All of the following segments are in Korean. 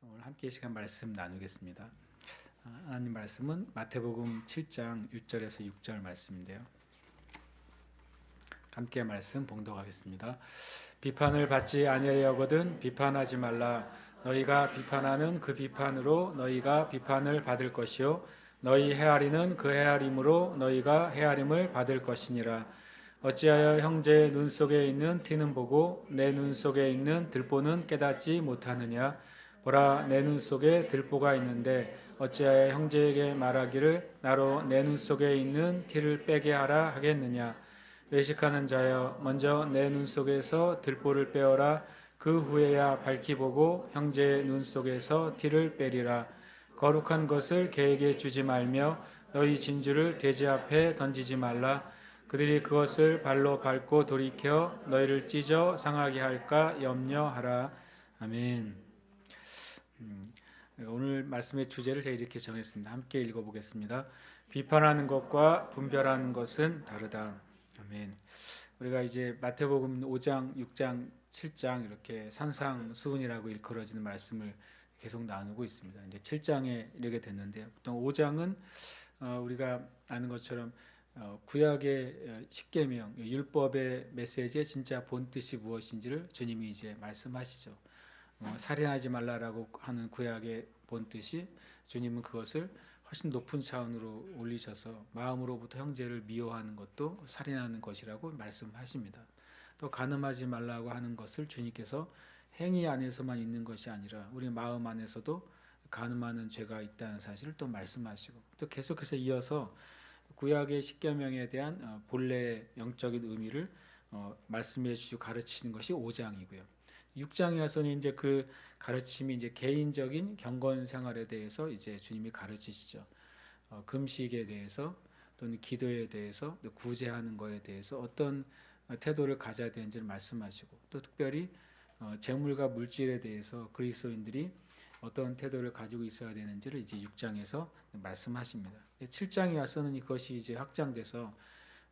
오늘 함께 이 시간 말씀 나누겠습니다. 하나님 말씀은 마태복음 7장 1절에서 6절 말씀인데요. 함께 말씀 봉독하겠습니다. 비판을 받지 아니하려거든 비판하지 말라. 너희가 비판하는 그 비판으로 너희가 비판을 받을 것이요 너희 헤아리는 그 헤아림으로 너희가 헤아림을 받을 것이니라. 어찌하여 형제의 눈 속에 있는 티는 보고 내 눈 속에 있는 들보는 깨닫지 못하느냐. 보라, 내 눈 속에 들보가 있는데 어찌하여 형제에게 말하기를 나로 내 눈 속에 있는 티를 빼게 하라 하겠느냐. 외식하는 자여, 먼저 내 눈 속에서 들보를 빼어라. 그 후에야 밝히 보고 형제의 눈 속에서 티를 빼리라. 거룩한 것을 개에게 주지 말며 너희 진주를 돼지 앞에 던지지 말라. 그들이 그것을 발로 밟고 돌이켜 너희를 찢어 상하게 할까 염려하라. 아멘. 오늘 말씀의 주제를 제가 이렇게 정했습니다. 함께 읽어보겠습니다. 비판하는 것과 분별하는 것은 다르다. 아멘. 우리가 이제 마태복음 5장, 6장, 7장 이렇게 산상수훈이라고 일컬어지는 말씀을 계속 나누고 있습니다. 이제 7장에 이르게 됐는데요. 보통 5장은 우리가 아는 것처럼 구약의 십계명, 율법의 메시지의 진짜 본 뜻이 무엇인지를 주님이 이제 말씀하시죠. 살인하지 말라라고 하는 구약의 본 뜻이 주님은 그것을 훨씬 높은 차원으로 올리셔서 마음으로부터 형제를 미워하는 것도 살인하는 것이라고 말씀하십니다. 또 간음하지 말라고 하는 것을 주님께서 행위 안에서만 있는 것이 아니라 우리 마음 안에서도 간음하는 죄가 있다는 사실을 또 말씀하시고 또 계속해서 이어서 구약의 십계명에 대한 본래 영적인 의미를 말씀해 주시고 가르치시는 것이 5장이고요. 6장에 와서는 이제 그 가르침이 이제 개인적인 경건 생활에 대해서 이제 주님이 가르치시죠. 금식에 대해서 또는 기도에 대해서 또 구제하는 것에 대해서 어떤 태도를 가져야 되는지를 말씀하시고 또 특별히 재물과 물질에 대해서 그리스도인들이 어떤 태도를 가지고 있어야 되는지를 이제 6장에서 말씀하십니다. 7장에 와서는 이것이 이제 확장돼서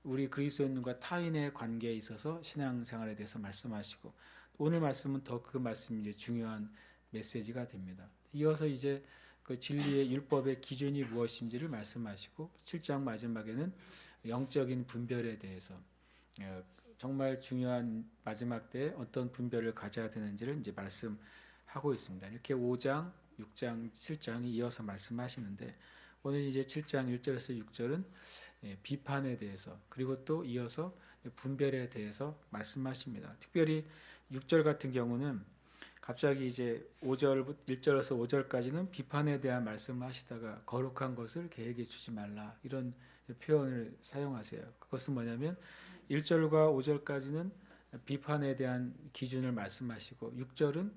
우리 그리스도인과 타인의 관계에 있어서 신앙생활에 대해서 말씀하시고 오늘 말씀은 더 그 말씀이 이제 중요한 메시지가 됩니다. 이어서 이제 그 진리의 율법의 기준이 무엇인지를 말씀하시고 7장 마지막에는 영적인 분별에 대해서 정말 중요한 마지막 때에 어떤 분별을 가져야 되는지를 이제 말씀하고 있습니다. 이렇게 5장, 6장, 7장이 이어서 말씀하시는데 오늘 이제 7장 1절에서 6절은 비판에 대해서 그리고 또 이어서 분별에 대해서 말씀하십니다. 특별히 6절 같은 경우는 갑자기 이제 1절에서 5절까지는 비판에 대한 말씀을 하시다가 거룩한 것을 개에게 주지 말라 이런 표현을 사용하세요. 그것은 뭐냐면 1절과 5절까지는 비판에 대한 기준을 말씀하시고 6절은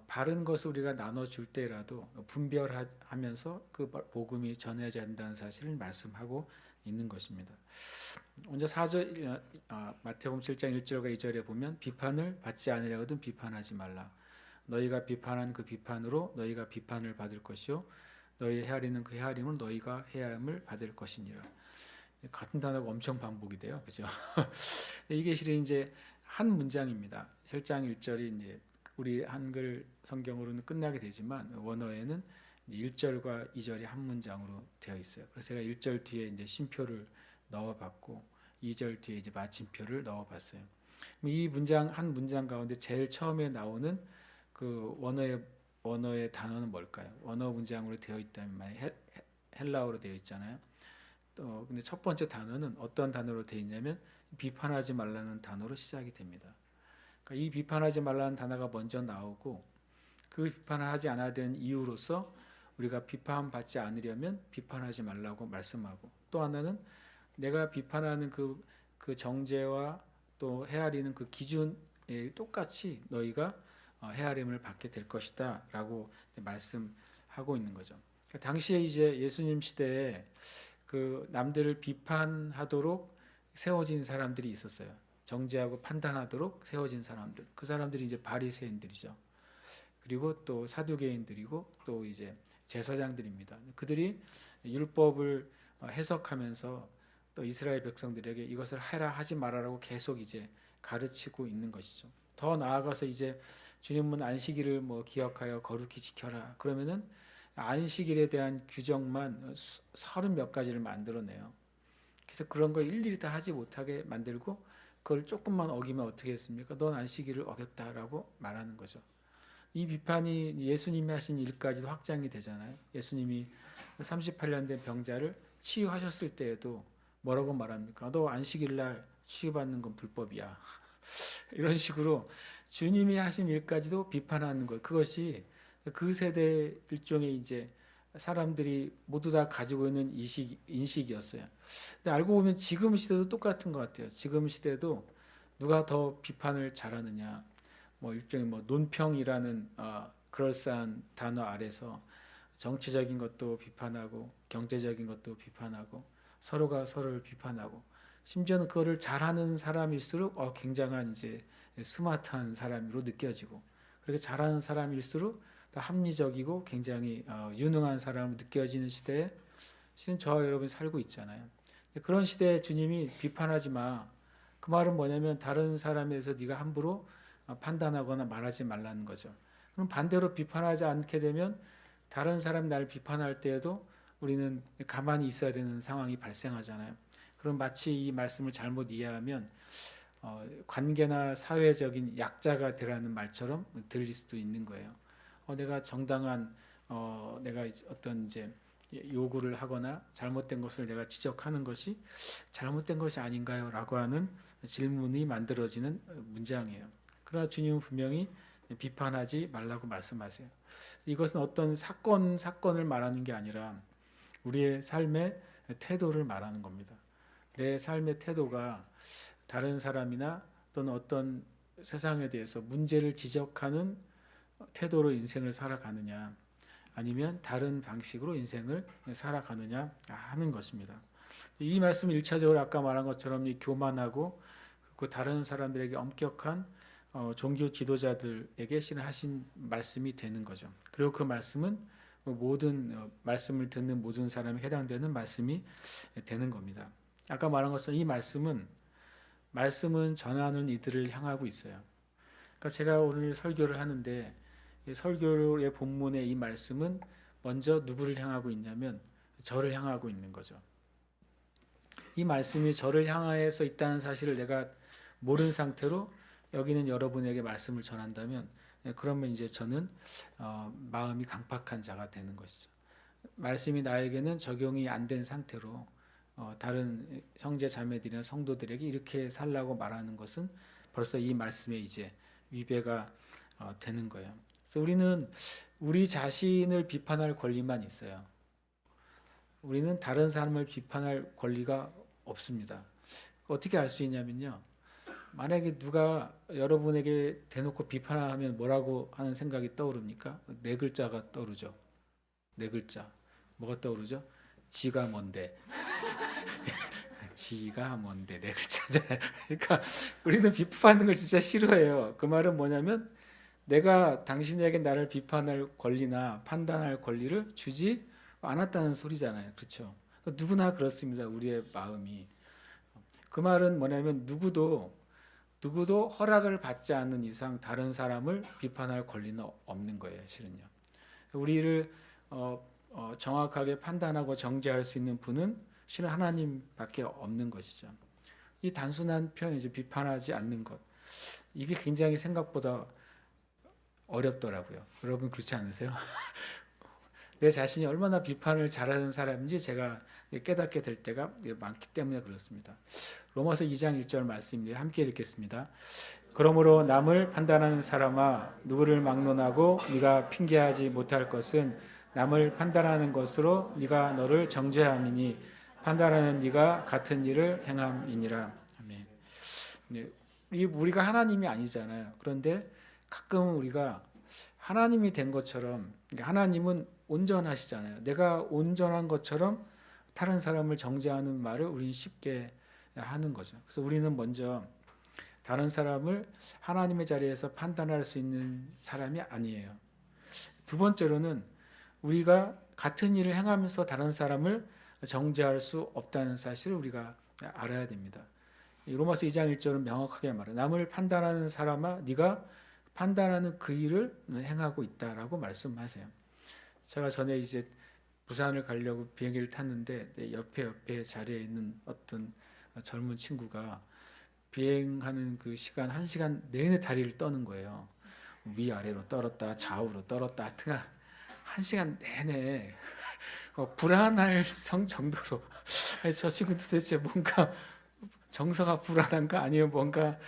바른 것을 우리가 나눠줄 때라도 분별하면서 그 복음이 전해져야 한다는 사실을 말씀하고 있는 것입니다. 먼저 4절 마태복음 7장 1절과 2절에 보면 비판을 받지 않으려거든 비판하지 말라. 너희가 비판한 그 비판으로 너희가 비판을 받을 것이요 너희 헤아리는 그 헤아림은 너희가 헤아림을 받을 것이니라. 같은 단어가 엄청 반복이 돼요. 그죠? 이게 실은 이제 한 문장입니다. 7장 1절이 이제 우리 한글 성경으로는 끝나게 되지만 원어에는 1절과 2절이 한 문장으로 되어 있어요. 그래서 제가 1절 뒤에 이제 쉼표를 넣어봤고 2절 뒤에 이제 마침표를 넣어봤어요. 이 문장 한 문장 가운데 제일 처음에 나오는 그 원어의 단어는 뭘까요? 원어 문장으로 되어 있다면 헬라어로 되어 있잖아요. 또 근데 첫 번째 단어는 어떤 단어로 되어 있냐면 비판하지 말라는 단어로 시작이 됩니다. 그러니까 이 비판하지 말라는 단어가 먼저 나오고 그 비판을 하지 않아야 되는 이유로서 우리가 비판받지 않으려면 비판하지 말라고 말씀하고 또 하나는 내가 비판하는 그 정죄와 또 헤아리는 그 기준에 똑같이 너희가 헤아림을 받게 될 것이다 라고 말씀하고 있는 거죠. 그러니까 당시에 이제 예수님 시대에 그 남들을 비판하도록 세워진 사람들이 있었어요. 정죄하고 판단하도록 세워진 사람들. 그 사람들이 이제 바리새인들이죠. 그리고 또 사두개인들이고 또 이제 제사장들입니다. 그들이 율법을 해석하면서 또 이스라엘 백성들에게 이것을 해라 하지 말아라고 계속 이제 가르치고 있는 것이죠. 더 나아가서 이제 주님은 안식일을 뭐 기억하여 거룩히 지켜라. 그러면은 안식일에 대한 규정만 30 몇 가지를 만들어내요. 그래서 그런 걸 일일이 다 하지 못하게 만들고 그걸 조금만 어기면 어떻게 했습니까? 넌 안식일을 어겼다라고 말하는 거죠. 이 비판이 예수님이 하신 일까지도 확장이 되잖아요. 예수님이 38년 된 병자를 치유하셨을 때에도 뭐라고 말합니까? 너 안식일 날 치유받는 건 불법이야. 이런 식으로 주님이 하신 일까지도 비판하는 것. 그것이 그 세대 일종의 이제 사람들이 모두 다 가지고 있는 인식이었어요. 근데 알고 보면 지금 시대도 똑같은 것 같아요. 지금 시대도 누가 더 비판을 잘하느냐. 뭐 일종의 뭐 논평이라는 그럴싸한 단어 아래서 정치적인 것도 비판하고 경제적인 것도 비판하고 서로가 서로를 비판하고 심지어는 그거를 잘하는 사람일수록 굉장한 이제 스마트한 사람으로 느껴지고 그렇게 잘하는 사람일수록 더 합리적이고 굉장히 유능한 사람으로 느껴지는 시대에 지금 저와 여러분이 살고 있잖아요. 그런 시대에 주님이 비판하지 마. 그 말은 뭐냐면 다른 사람에 대해서 네가 함부로 판단하거나 말하지 말라는 거죠. 그럼 반대로 비판하지 않게 되면 다른 사람 날 비판할 때에도 우리는 가만히 있어야 되는 상황이 발생하잖아요. 그럼 마치 이 말씀을 잘못 이해하면 관계나 사회적인 약자가 되라는 말처럼 들릴 수도 있는 거예요. 내가 정당한 내가 어떤 이제 요구를 하거나 잘못된 것을 내가 지적하는 것이 잘못된 것이 아닌가요? 라고 하는 질문이 만들어지는 문장이에요. 그러나 주님은 분명히 비판하지 말라고 말씀하세요. 이것은 어떤 사건을 말하는 게 아니라 우리의 삶의 태도를 말하는 겁니다. 내 삶의 태도가 다른 사람이나 또는 어떤 세상에 대해서 문제를 지적하는 태도로 인생을 살아가느냐 아니면 다른 방식으로 인생을 살아가느냐 하는 것입니다. 이 말씀은 1차적으로 아까 말한 것처럼 이 교만하고 그 다른 사람들에게 엄격한 종교 지도자들에게 하신 말씀이 되는 거죠. 그리고 그 말씀은 모든 말씀을 듣는 모든 사람에 해당되는 말씀이 되는 겁니다. 아까 말한 것처럼 이 말씀은 전하는 이들을 향하고 있어요. 그러니까 제가 오늘 설교를 하는데 설교의 본문의 이 말씀은 먼저 누구를 향하고 있냐면 저를 향하고 있는 거죠. 이 말씀이 저를 향해서 있다는 사실을 내가 모르는 상태로 여기는 여러분에게 말씀을 전한다면 그러면 이제 저는 마음이 강팍한 자가 되는 것이죠. 말씀이 나에게는 적용이 안 된 상태로 다른 형제 자매들이나 성도들에게 이렇게 살라고 말하는 것은 벌써 이 말씀에 이제 위배가 되는 거예요. 그래서 우리는 우리 자신을 비판할 권리만 있어요. 우리는 다른 사람을 비판할 권리가 없습니다. 어떻게 알 수 있냐면요. 만약에 누가 여러분에게 대놓고 비판하면 뭐라고 하는 생각이 떠오릅니까? 네 글자가 떠오르죠. 네 글자. 뭐가 떠오르죠? 지가 뭔데. 지가 뭔데 네 글자잖아요. 그러니까 우리는 비판하는 걸 진짜 싫어해요. 그 말은 뭐냐면 내가 당신에게 나를 비판할 권리나 판단할 권리를 주지 않았다는 소리잖아요. 그렇죠? 누구나 그렇습니다. 우리의 마음이. 그 말은 뭐냐면 누구도 허락을 받지 않는 이상 다른 사람을 비판할 권리는 없는 거예요. 실은요. 우리를 정확하게 판단하고 정죄할 수 있는 분은 실은 하나님밖에 없는 것이죠. 이 단순한 표현이죠. 비판하지 않는 것. 이게 굉장히 생각보다 어렵더라고요. 여러분 그렇지 않으세요? 내 자신이 얼마나 비판을 잘하는 사람인지 제가 깨닫게 될 때가 많기 때문에 그렇습니다. 로마서 2장 1절 말씀입니다. 함께 읽겠습니다. 그러므로 남을 판단하는 사람아 누구를 막론하고 네가 핑계하지 못할 것은 남을 판단하는 것으로 네가 너를 정죄함이니 판단하는 네가 같은 일을 행함이니라. 아멘. 네, 우리가 하나님이 아니잖아요. 그런데 가끔 우리가 하나님이 된 것처럼 하나님은 온전하시잖아요. 내가 온전한 것처럼 다른 사람을 정죄하는 말을 우리는 쉽게 하는 거죠. 그래서 우리는 먼저 다른 사람을 하나님의 자리에서 판단할 수 있는 사람이 아니에요. 두 번째로는 우리가 같은 일을 행하면서 다른 사람을 정죄할 수 없다는 사실을 우리가 알아야 됩니다. 로마서 2장 1절은 명확하게 말해요. 남을 판단하는 사람아 네가 판단하는 그 일을 행하고 있다라고 말씀하세요. 제가 전에 이제 부산을 가려고 비행기를 탔는데 내 옆에 자리에 있는 어떤 젊은 친구가 비행하는 그 시간 1시간 내내 다리를 떠는 거예요. 위아래로 떨었다 좌우로 떨었다 하여튼 1시간 내내 불안할 정도로 아니, 저 친구 도대체 뭔가 정서가 불안한가 아니면 뭔가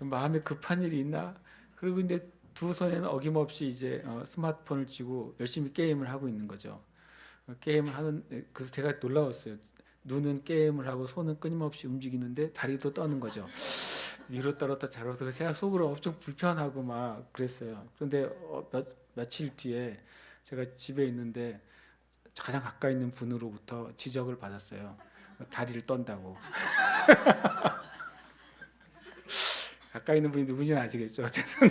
마음에 급한 일이 있나. 그리고 근데 두 손에는 어김없이 이제 스마트폰을 쥐고 열심히 게임을 하고 있는 거죠. 게임을 하는 그래서 제가 놀라웠어요. 눈은 게임을 하고 손은 끊임없이 움직이는데 다리도 떠는 거죠. 위로 떨었다 자로서 제가 속으로 엄청 불편하고 막 그랬어요. 그런데 며칠 뒤에 제가 집에 있는데 가장 가까이 있는 분으로부터 지적을 받았어요. 다리를 떤다고. 가까이 있는 분이 누군지는 아시겠죠? 어쨌든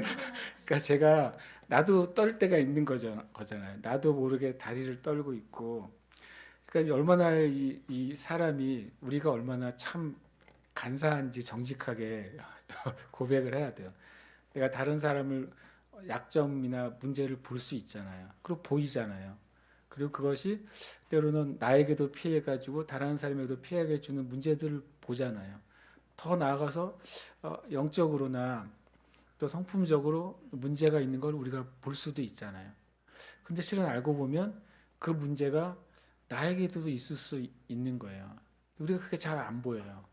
그러니까 제가 나도 떨 때가 있는 거잖아요. 나도 모르게 다리를 떨고 있고. 그러니까 얼마나 이 사람이 우리가 얼마나 참 간사한지 정직하게 고백을 해야 돼요. 내가 다른 사람을 약점이나 문제를 볼 수 있잖아요. 그리고 보이잖아요. 그리고 그것이 때로는 나에게도 피해가지고 다른 사람에게도 피해가 주는 문제들을 보잖아요. 더 나아가서 영적으로나 또 성품적으로 문제가 있는 걸 우리가 볼 수도 있잖아요. 그런데 실은 알고 보면 그 문제가 나에게도 있을 수 있는 거예요. 우리가 그게 잘 안 보여요.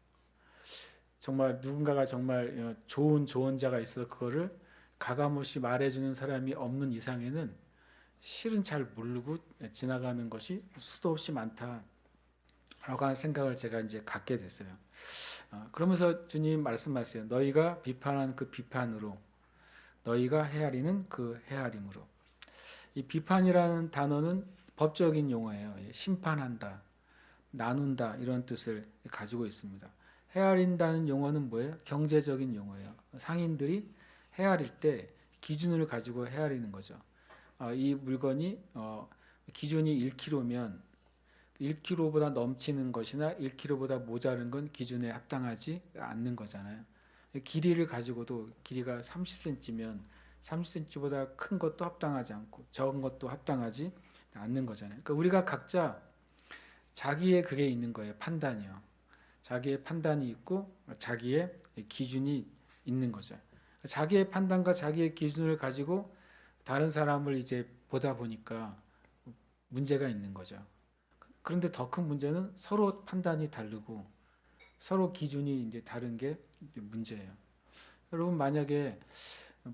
정말 누군가가 정말 좋은 조언자가 있어 그거를 가감없이 말해주는 사람이 없는 이상에는 실은 잘 모르고 지나가는 것이 수도 없이 많다라고 하는 생각을 제가 이제 갖게 됐어요. 그러면서 주님 말씀하세요. 너희가 비판한 그 비판으로 너희가 헤아리는 그 헤아림으로. 이 비판이라는 단어는 법적인 용어예요. 심판한다, 나눈다 이런 뜻을 가지고 있습니다. 헤아린다는 용어는 뭐예요? 경제적인 용어예요. 상인들이 헤아릴 때 기준을 가지고 헤아리는 거죠. 이 물건이 기준이 1kg면 1kg보다 넘치는 것이나 1kg보다 모자른 건 기준에 합당하지 않는 거잖아요. 길이를 가지고도 길이가 30cm면 30cm보다 큰 것도 합당하지 않고 적은 것도 합당하지 않는 거잖아요. 그러니까 우리가 각자 자기의 그게 있는 거예요. 판단이요. 자기의 판단이 있고 자기의 기준이 있는 거죠. 자기의 판단과 자기의 기준을 가지고 다른 사람을 이제 보다 보니까 문제가 있는 거죠. 그런데 더 큰 문제는 서로 판단이 다르고 서로 기준이 이제 다른 게 문제예요. 여러분 만약에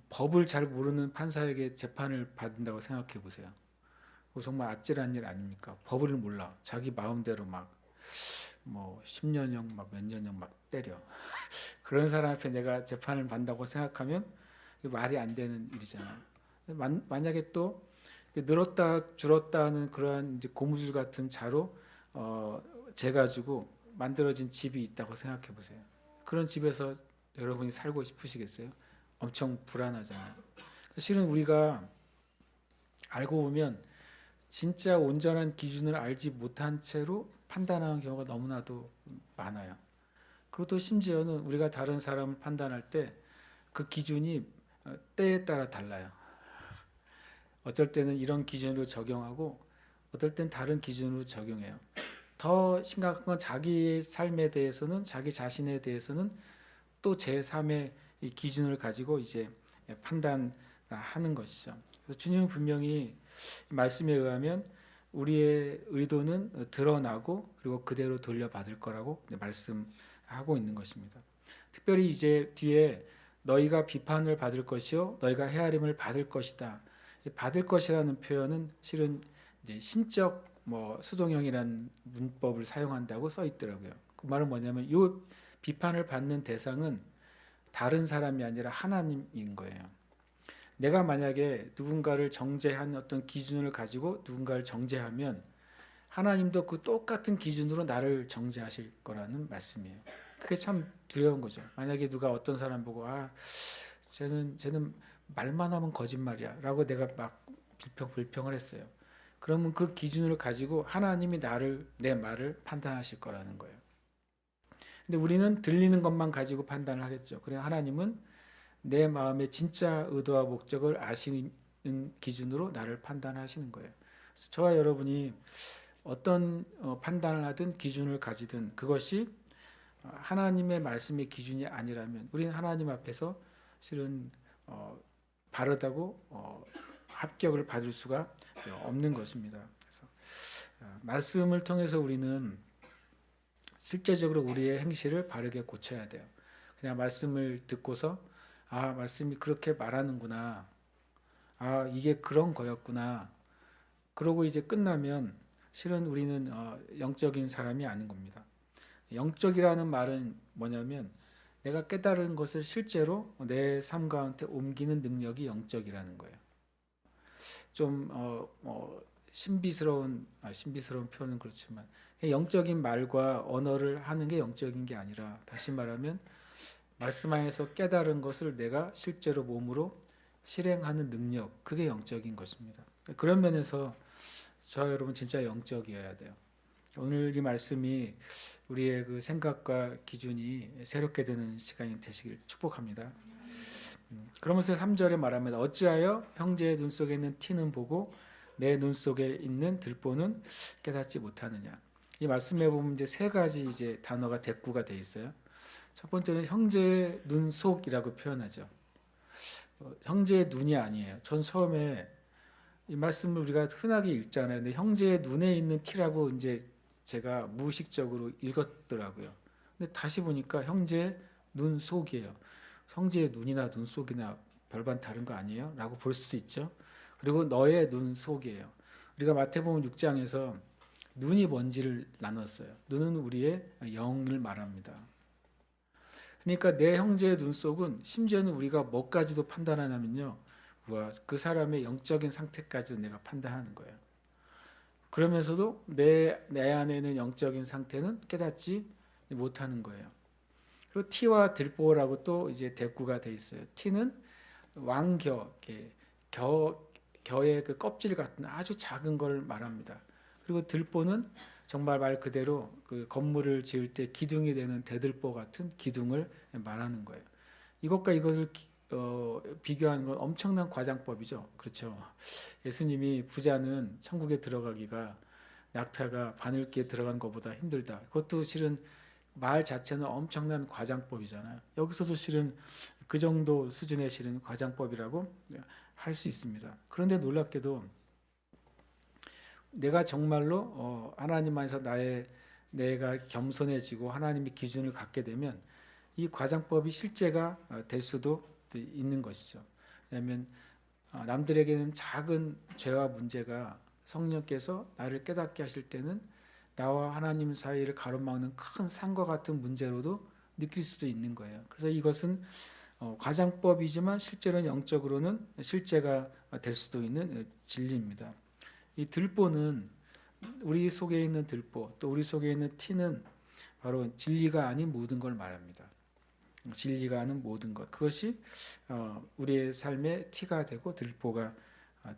법을 잘 모르는 판사에게 재판을 받는다고 생각해 보세요. 그거 정말 아찔한 일 아닙니까? 법을 몰라. 자기 마음대로 막 뭐 10년형 막 몇 년형 막 때려. 그런 사람 앞에 내가 재판을 받는다고 생각하면 말이 안 되는 일이잖아요. 만약에 또 늘었다 줄었다는 그러한 이제 고무줄 같은 자로 재가지고 만들어진 집이 있다고 생각해 보세요. 그런 집에서 여러분이 살고 싶으시겠어요? 엄청 불안하잖아요. 실은 우리가 알고 보면 진짜 온전한 기준을 알지 못한 채로 판단하는 경우가 너무나도 많아요. 그리고 또 심지어는 우리가 다른 사람을 판단할 때 그 기준이 때에 따라 달라요. 어떨 때는 이런 기준으로 적용하고 어떨 땐 다른 기준으로 적용해요. 더 심각한 건 자기의 삶에 대해서는 자기 자신에 대해서는 또 제3의 기준을 가지고 이제 판단하는 것이죠. 그래서 주님은 분명히 말씀에 의하면 우리의 의도는 드러나고 그리고 그대로 돌려받을 거라고 말씀하고 있는 것입니다. 특별히 이제 뒤에 너희가 비판을 받을 것이요 너희가 헤아림을 받을 것이다. 받을 것이라는 표현은 실은 이제 신적 수동형이라는 문법을 사용한다고 써 있더라고요. 그 말은 뭐냐면 이 비판을 받는 대상은 다른 사람이 아니라 하나님인 거예요. 내가 만약에 누군가를 정죄한 어떤 기준을 가지고 누군가를 정죄하면 하나님도 그 똑같은 기준으로 나를 정죄하실 거라는 말씀이에요. 그게 참 두려운 거죠. 만약에 누가 어떤 사람 보고 쟤는 말만 하면 거짓말이야 라고 내가 막 불평을 했어요. 그러면 그 기준을 가지고 하나님이 내 말을 판단하실 거라는 거예요. 근데 우리는 들리는 것만 가지고 판단을 하겠죠. 그래 하나님은 내 마음의 진짜 의도와 목적을 아시는 기준으로 나를 판단하시는 거예요. 그래서 저와 여러분이 어떤 판단을 하든 기준을 가지든 그것이 하나님의 말씀의 기준이 아니라면 우리는 하나님 앞에서 실은 바르다고 합격을 받을 수가 없는 것입니다. 그래서 말씀을 통해서 우리는 실제적으로 우리의 행실을 바르게 고쳐야 돼요. 그냥 말씀을 듣고서 말씀이 그렇게 말하는구나. 이게 그런 거였구나. 그러고 이제 끝나면 실은 우리는 영적인 사람이 아닌 겁니다. 영적이라는 말은 뭐냐면 내가 깨달은 것을 실제로 내 삶 가운데 옮기는 능력이 영적이라는 거예요. 좀 신비스러운 표현은 그렇지만 영적인 말과 언어를 하는 게 영적인 게 아니라 다시 말하면 말씀 안에서 깨달은 것을 내가 실제로 몸으로 실행하는 능력, 그게 영적인 것입니다. 그런 면에서 저 여러분 진짜 영적이어야 돼요. 오늘 이 말씀이 우리의 그 생각과 기준이 새롭게 되는 시간이 되시길 축복합니다. 그러면서 3절에 말합니다. 어찌하여 형제의 눈 속에 있는 티는 보고 내 눈 속에 있는 들보는 깨닫지 못하느냐. 이 말씀에 보면 이제 세 가지 이제 단어가 대꾸가 돼 있어요. 첫 번째는 형제의 눈 속이라고 표현하죠. 형제의 눈이 아니에요. 전 처음에 이 말씀을 우리가 흔하게 읽잖아요. 근데 형제의 눈에 있는 티라고 이제 제가 무의식적으로 읽었더라고요. 근데 다시 보니까 형제의 눈 속이에요. 형제의 눈이나 눈 속이나 별반 다른 거 아니에요? 라고 볼 수 있죠. 그리고 너의 눈 속이에요. 우리가 마태복음 6장에서 눈이 뭔지를 나눴어요. 눈은 우리의 영을 말합니다. 그러니까 내 형제의 눈 속은 심지어는 우리가 뭐까지도 판단하냐면요. 그 사람의 영적인 상태까지도 내가 판단하는 거예요. 그러면서도 내 안에는 영적인 상태는 깨닫지 못하는 거예요. 그리고 티와 들보라고 또 이제 대꾸가 돼 있어요. 티는 왕겨, 겨의 그 껍질 같은 아주 작은 걸 말합니다. 그리고 들보는 정말 말 그대로 그 건물을 지을 때 기둥이 되는 대들보 같은 기둥을 말하는 거예요. 이것과 이것을 비교하는 건 엄청난 과장법이죠. 그렇죠. 예수님이 부자는 천국에 들어가기가 낙타가 바늘기에 들어간 것보다 힘들다. 그것도 실은 말 자체는 엄청난 과장법이잖아요. 여기서도 실은 그 정도 수준의 실은 과장법이라고 할 수 있습니다. 그런데 놀랍게도 내가 정말로 하나님 안에서 내가 겸손해지고 하나님의 기준을 갖게 되면 이 과장법이 실제가 될 수도 있는 것이죠. 왜냐하면 남들에게는 작은 죄와 문제가 성령께서 나를 깨닫게 하실 때는 나와 하나님 사이를 가로막는 큰 산과 같은 문제로도 느낄 수도 있는 거예요. 그래서 이것은 과장법이지만 실제로는 영적으로는 실제가 될 수도 있는 진리입니다. 이 들보는 우리 속에 있는 들보, 또 우리 속에 있는 티는 바로 진리가 아닌 모든 걸 말합니다. 진리가 아닌 모든 것, 그것이 우리의 삶의 티가 되고 들보가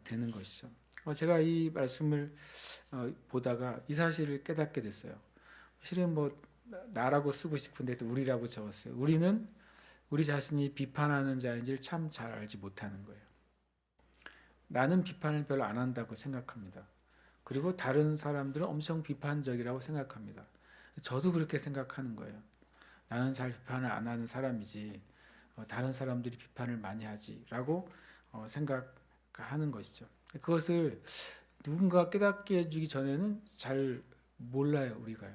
되는 것이죠. 제가 이 말씀을 보다가 이 사실을 깨닫게 됐어요. 실은 나라고 쓰고 싶은데 또 우리라고 적었어요. 우리는 우리 자신이 비판하는 자인지를 참 잘 알지 못하는 거예요. 나는 비판을 별로 안 한다고 생각합니다. 그리고 다른 사람들은 엄청 비판적이라고 생각합니다. 저도 그렇게 생각하는 거예요. 나는 잘 비판을 안 하는 사람이지 다른 사람들이 비판을 많이 하지라고 생각하는 것이죠. 그것을 누군가 깨닫게 해주기 전에는 잘 몰라요, 우리가요.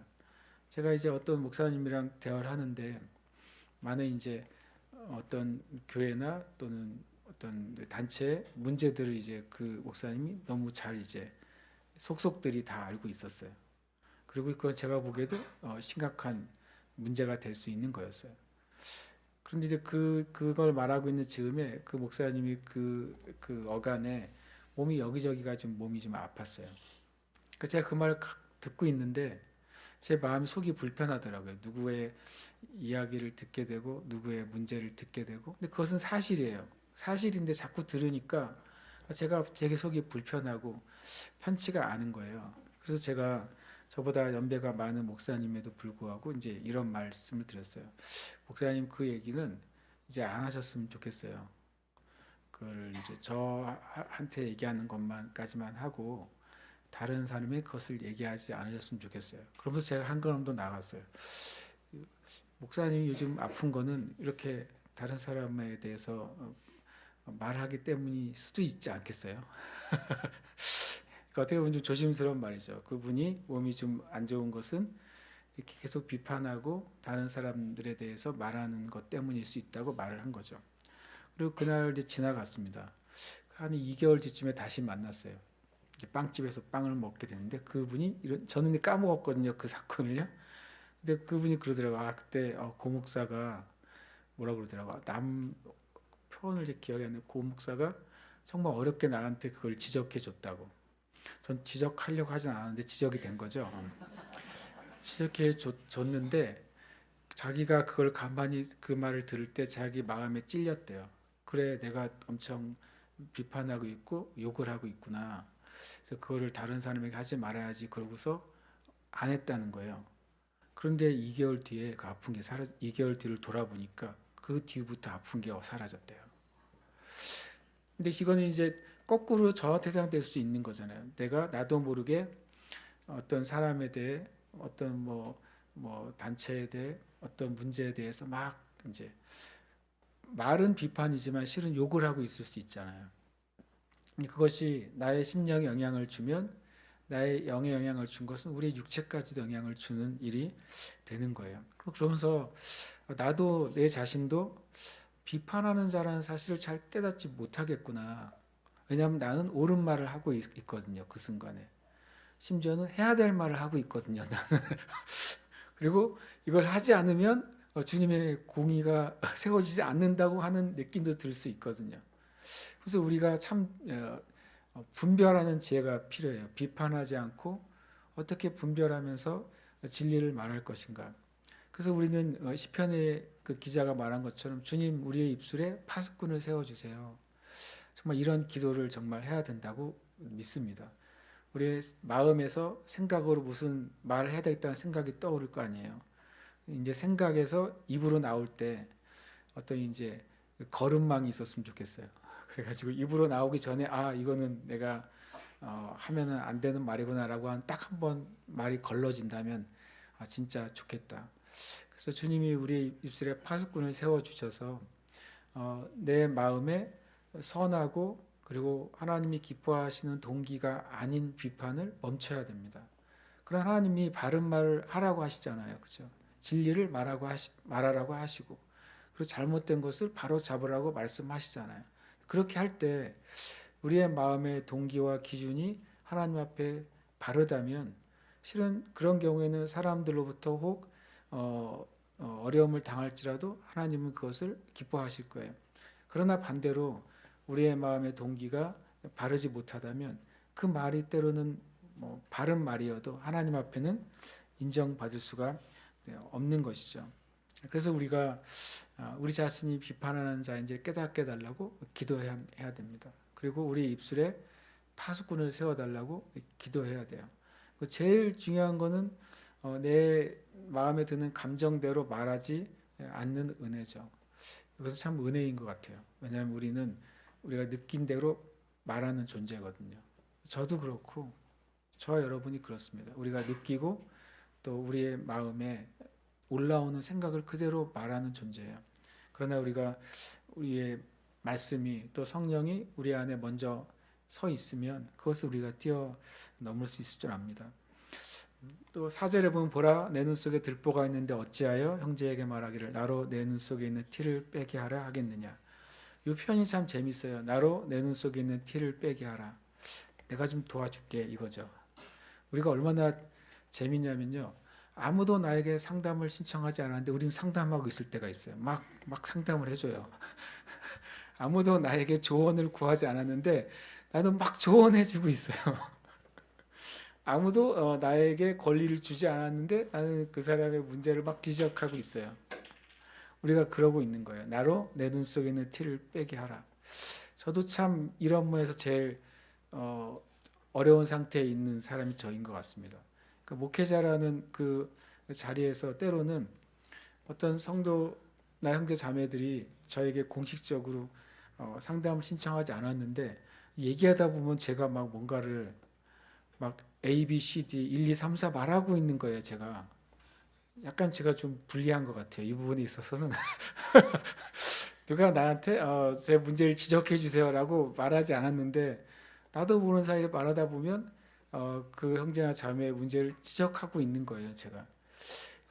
제가 이제 어떤 목사님이랑 대화를 하는데 많은 이제 어떤 교회나 또는 어떤 단체 문제들을 이제 그 목사님이 너무 잘 이제 속속들이 다 알고 있었어요. 그리고 그건 제가 보기에도 심각한 문제가 될 수 있는 거였어요. 그런데 이제 그걸 말하고 있는 즈음에 그 목사님이 그 어간에 몸이 여기저기가 좀 몸이 좀 아팠어요. 그러니까 제가 그 말을 듣고 있는데 제 마음이 속이 불편하더라고요. 누구의 이야기를 듣게 되고 누구의 문제를 듣게 되고, 근데 그것은 사실이에요. 사실인데 자꾸 들으니까 제가 되게 속이 불편하고 편치가 않은 거예요. 그래서 제가 저보다 연배가 많은 목사님에도 불구하고 이제 이런 말씀을 드렸어요. 목사님, 그 얘기는 이제 안 하셨으면 좋겠어요. 그걸 이제 저한테 얘기하는 것만까지만 하고 다른 사람이 그것을 얘기하지 않으셨으면 좋겠어요. 그러면서 제가 한 걸음도 나갔어요. 목사님이 요즘 아픈 거는 이렇게 다른 사람에 대해서 말하기 때문일 수도 있지 않겠어요? 그러니까 어떻게 보면 좀 조심스러운 말이죠. 그분이 몸이 좀 안 좋은 것은 이렇게 계속 비판하고 다른 사람들에 대해서 말하는 것 때문일 수 있다고 말을 한 거죠. 그리고 그날 이제 지나갔습니다. 한 2개월 뒤쯤에 다시 만났어요. 이제 빵집에서 빵을 먹게 됐는데 그분이 저는 까먹었거든요. 그 사건을요. 근데 그분이 그러더라고요. 그때 고 목사가 뭐라 그러더라고요. 남 표현을 제 기억이 안 나요. 고 목사가 정말 어렵게 나한테 그걸 지적해 줬다고. 전 지적하려고 하진 않았는데 지적이 된 거죠. 지적해 줬는데 자기가 그걸 가만히 그 말을 들을 때 자기 마음에 찔렸대요. 그래, 내가 엄청 비판하고 있고 욕을 하고 있구나. 그래서 그거를 다른 사람에게 하지 말아야지. 그러고서 안 했다는 거예요. 그런데 2개월 뒤에 그 아픈 게 2개월 뒤를 돌아보니까 그 뒤부터 아픈 게 사라졌대요. 근데 이거는 이제 거꾸로 저한테 해당될 수 있는 거잖아요. 내가 나도 모르게 어떤 사람에 대해 어떤 뭐 단체에 대해 어떤 문제에 대해서 막 이제 말은 비판이지만 실은 욕을 하고 있을 수 있잖아요. 그것이 나의 심령에 영향을 주면 나의 영에 영향을 준 것은 우리의 육체까지도 영향을 주는 일이 되는 거예요. 그러면서 나도 내 자신도 비판하는 자라는 사실을 잘 깨닫지 못하겠구나. 왜냐하면 나는 옳은 말을 하고 있거든요. 그 순간에. 심지어는 해야 될 말을 하고 있거든요. 나는. 그리고 이걸 하지 않으면 주님의 공의가 세워지지 않는다고 하는 느낌도 들 수 있거든요. 그래서 우리가 참 분별하는 지혜가 필요해요. 비판하지 않고 어떻게 분별하면서 진리를 말할 것인가. 그래서 우리는 시편의 그 기자가 말한 것처럼 주님 우리의 입술에 파수꾼을 세워주세요. 정말 이런 기도를 정말 해야 된다고 믿습니다. 우리의 마음에서 생각으로 무슨 말을 해야 되겠다는 생각이 떠오를 거 아니에요. 이제 생각에서 입으로 나올 때 어떤 이제 걸음망이 있었으면 좋겠어요. 그래가지고 입으로 나오기 전에 이거는 내가 하면은 안 되는 말이구나라고 한 딱 한 번 말이 걸러진다면 진짜 좋겠다. 그래서 주님이 우리 입술에 파수꾼을 세워 주셔서 내 마음에 선하고 그리고 하나님이 기뻐하시는 동기가 아닌 비판을 멈춰야 됩니다. 그런 하나님이 바른 말을 하라고 하시잖아요, 그렇죠? 진리를 말하라고 하시고 그리고 잘못된 것을 바로 잡으라고 말씀하시잖아요. 그렇게 할 때 우리의 마음의 동기와 기준이 하나님 앞에 바르다면 실은 그런 경우에는 사람들로부터 혹 어려움을 당할지라도 하나님은 그것을 기뻐하실 거예요. 그러나 반대로 우리의 마음의 동기가 바르지 못하다면 그 말이 때로는 바른 말이어도 하나님 앞에는 인정받을 수가 없는 것이죠. 그래서 우리가 우리 자신이 비판하는 자인지 깨닫게 해달라고 기도해야 됩니다. 그리고 우리 입술에 파수꾼을 세워달라고 기도해야 돼요. 제일 중요한 거는 내 마음에 드는 감정대로 말하지 않는 은혜죠. 이것은 참 은혜인 것 같아요. 왜냐하면 우리가 느낀 대로 말하는 존재거든요. 저도 그렇고 저와 여러분이 그렇습니다. 우리가 느끼고 또 우리의 마음에 올라오는 생각을 그대로 말하는 존재예요. 그러나 우리의 말씀이 또 성령이 우리 안에 먼저 서 있으면 그것을 우리가 뛰어넘을 수 있을 줄 압니다. 또 4절에 보면 보라 내 눈 속에 들보가 있는데 어찌하여 형제에게 말하기를 나로 내 눈 속에 있는 티를 빼게 하라 하겠느냐. 이 표현이 참 재밌어요. 나로 내 눈 속에 있는 티를 빼게 하라. 내가 좀 도와줄게 이거죠. 우리가 얼마나 재밌냐면요. 아무도 나에게 상담을 신청하지 않았는데 우리는 상담하고 있을 때가 있어요. 막 상담을 해줘요. 아무도 나에게 조언을 구하지 않았는데 나는 막 조언해주고 있어요. 아무도 나에게 권리를 주지 않았는데 나는 그 사람의 문제를 막 지적하고 있어요. 우리가 그러고 있는 거예요. 나로 내 눈 속에 있는 티를 빼게 하라. 저도 참 이런 면에서 제일 어려운 상태에 있는 사람이 저인 것 같습니다. 그 목회자라는 그 자리에서 때로는 어떤 성도나 형제 자매들이 저에게 공식적으로 상담을 신청하지 않았는데 얘기하다 보면 제가 막 뭔가를 막 A, B, C, D 1, 2, 3, 4 말하고 있는 거예요. 제가 약간 제가 좀 불리한 것 같아요. 이 부분에 있어서는 누가 나한테 제 문제를 지적해 주세요라고 말하지 않았는데 나도 모르는 사이에 말하다 보면 그 형제나 자매의 문제를 지적하고 있는 거예요. 제가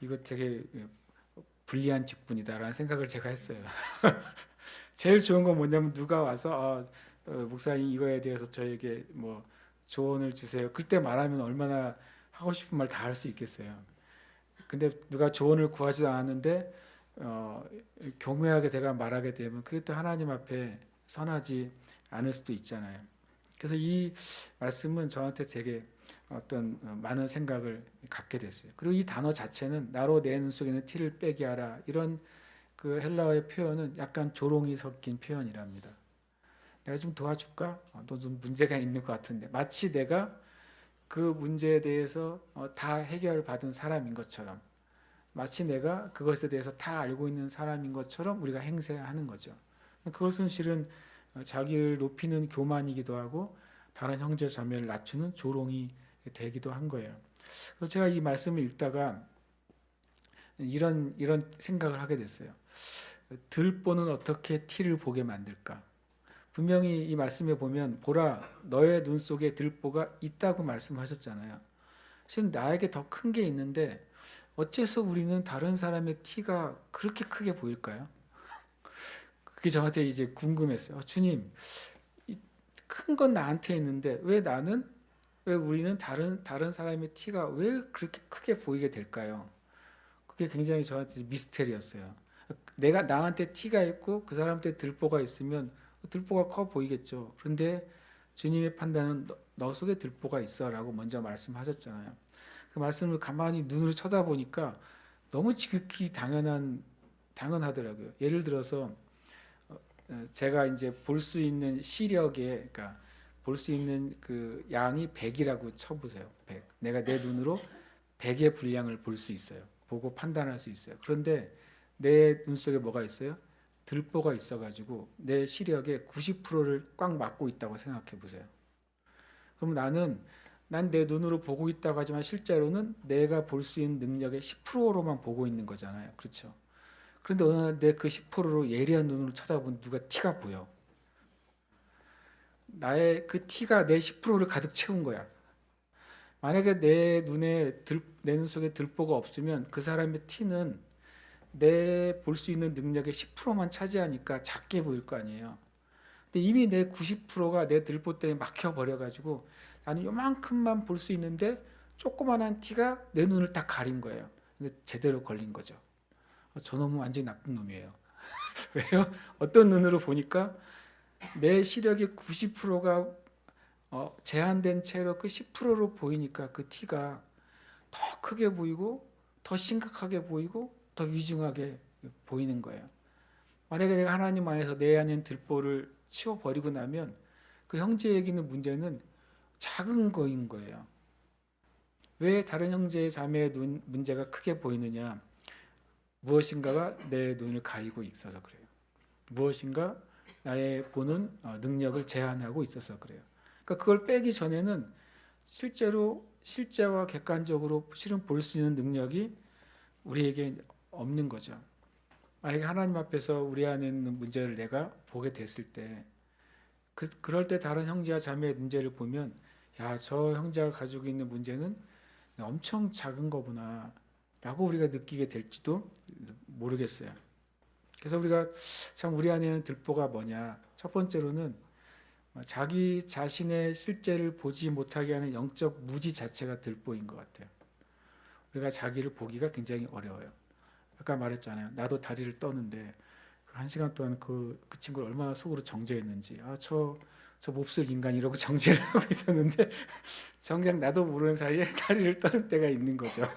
이거 되게 불리한 직분이다라는 생각을 제가 했어요. 제일 좋은 건 뭐냐면 누가 와서 목사님 이거에 대해서 저에게 뭐 조언을 주세요. 그때 말하면 얼마나 하고 싶은 말 다 할 수 있겠어요. 근데 누가 조언을 구하지도 않았는데 교묘하게 내가 말하게 되면 그게 또 하나님 앞에 선하지 않을 수도 있잖아요. 그래서 이 말씀은 저한테 되게 어떤 많은 생각을 갖게 됐어요. 그리고 이 단어 자체는 나로 내 눈 속에는 티를 빼게 하라 이런 그 헬라어의 표현은 약간 조롱이 섞인 표현이랍니다. 내가 좀 도와줄까? 너 좀 문제가 있는 것 같은데 마치 내가 그 문제에 대해서 다 해결을 받은 사람인 것처럼 마치 내가 그것에 대해서 다 알고 있는 사람인 것처럼 우리가 행세하는 거죠. 그것은 실은 자기를 높이는 교만이기도 하고 다른 형제 자매를 낮추는 조롱이 되기도 한 거예요. 그래서 제가 이 말씀을 읽다가 이런 생각을 하게 됐어요. 들보는 어떻게 티를 보게 만들까? 분명히 이 말씀에 보면 보라 너의 눈 속에 들보가 있다고 말씀하셨잖아요. 실은 나에게 더 큰 게 있는데 어째서 우리는 다른 사람의 티가 그렇게 크게 보일까요? 그게 저한테 이제 궁금했어요. 주님, 큰 건 나한테 있는데 왜 우리는 다른 사람의 티가 왜 그렇게 크게 보이게 될까요? 그게 굉장히 저한테 미스테리였어요. 내가 나한테 티가 있고 그 사람한테 들보가 있으면 들보가 커 보이겠죠. 그런데 주님의 판단은 너 속에 들보가 있어라고 먼저 말씀하셨잖아요. 그 말씀을 가만히 눈으로 쳐다보니까 너무 지극히 당연하더라고요. 예를 들어서 제가 이제 볼 수 있는 시력에, 그러니까 볼 수 있는 그 양이 100이라고 쳐보세요. 100. 내가 내 눈으로 100의 분량을 볼 수 있어요. 보고 판단할 수 있어요. 그런데 내 눈 속에 뭐가 있어요? 들보가 있어가지고 내 시력의 90%를 꽉 막고 있다고 생각해 보세요. 그럼 난 내 눈으로 보고 있다고 하지만 실제로는 내가 볼 수 있는 능력의 10%로만 보고 있는 거잖아요. 그렇죠? 그런데 어느 날 내 그 10%로 예리한 눈으로 쳐다보면 누가 티가 보여. 나의 그 티가 내 10%를 가득 채운 거야. 만약에 내 눈 속에 들보가 없으면 그 사람의 티는 내 볼 수 있는 능력의 10%만 차지하니까 작게 보일 거 아니에요. 근데 이미 내 90%가 내 들보 때문에 막혀 버려 가지고 나는 요만큼만 볼 수 있는데 조그만한 티가 내 눈을 딱 가린 거예요. 제대로 걸린 거죠. 저놈은 완전히 나쁜 놈이에요. 왜요? 어떤 눈으로 보니까 내 시력의 90%가 제한된 채로 그 10%로 보이니까 그 티가 더 크게 보이고 더 심각하게 보이고 더 위중하게 보이는 거예요. 만약에 내가 하나님 안에서 내 안에 들보를 치워버리고 나면 그 형제에게 있는 문제는 작은 거인 거예요. 왜 다른 형제 자매의 문제가 크게 보이느냐? 무엇인가가 내 눈을 가리고 있어서 그래요. 무엇인가 나의 보는 능력을 제한하고 있어서 그래요. 그러니까 그걸 빼기 전에는 실제와 객관적으로 실은 볼 수 있는 능력이 우리에게 없는 거죠. 만약에 하나님 앞에서 우리 안에 있는 문제를 내가 보게 됐을 때 그럴 때 다른 형제와 자매의 문제를 보면 야, 저 형제가 가지고 있는 문제는 엄청 작은 거구나 라고 우리가 느끼게 될지도 모르겠어요. 그래서 우리가 참 우리 안에는 들보가 뭐냐? 첫 번째로는 자기 자신의 실제를 보지 못하게 하는 영적 무지 자체가 들보인 것 같아요. 우리가 자기를 보기가 굉장히 어려워요. 아까 말했잖아요. 나도 다리를 떠는데 한 시간 동안 그 친구를 얼마나 속으로 정죄했는지. 저 몹쓸 인간 이러고 정죄를 하고 있었는데 정작 나도 모르는 사이에 다리를 떠는 때가 있는 거죠.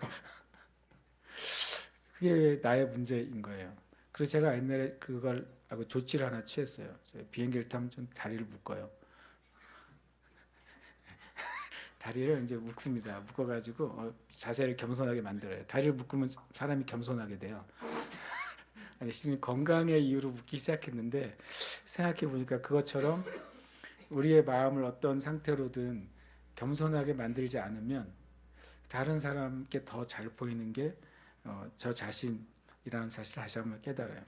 그게 나의 문제인 거예요. 그래서 제가 옛날에 그걸 하고 조치를 하나 취했어요. 비행기를 타면 좀 다리를 묶어요. 다리를 이제 묶습니다. 묶어가지고 자세를 겸손하게 만들어요. 다리를 묶으면 사람이 겸손하게 돼요. 아니, 실은 건강의 이유로 묻기 시작했는데 생각해 보니까 그것처럼 우리의 마음을 어떤 상태로든 겸손하게 만들지 않으면 다른 사람께 더 잘 보이는 게 저 자신이라는 사실을 다시 한번 깨달아요.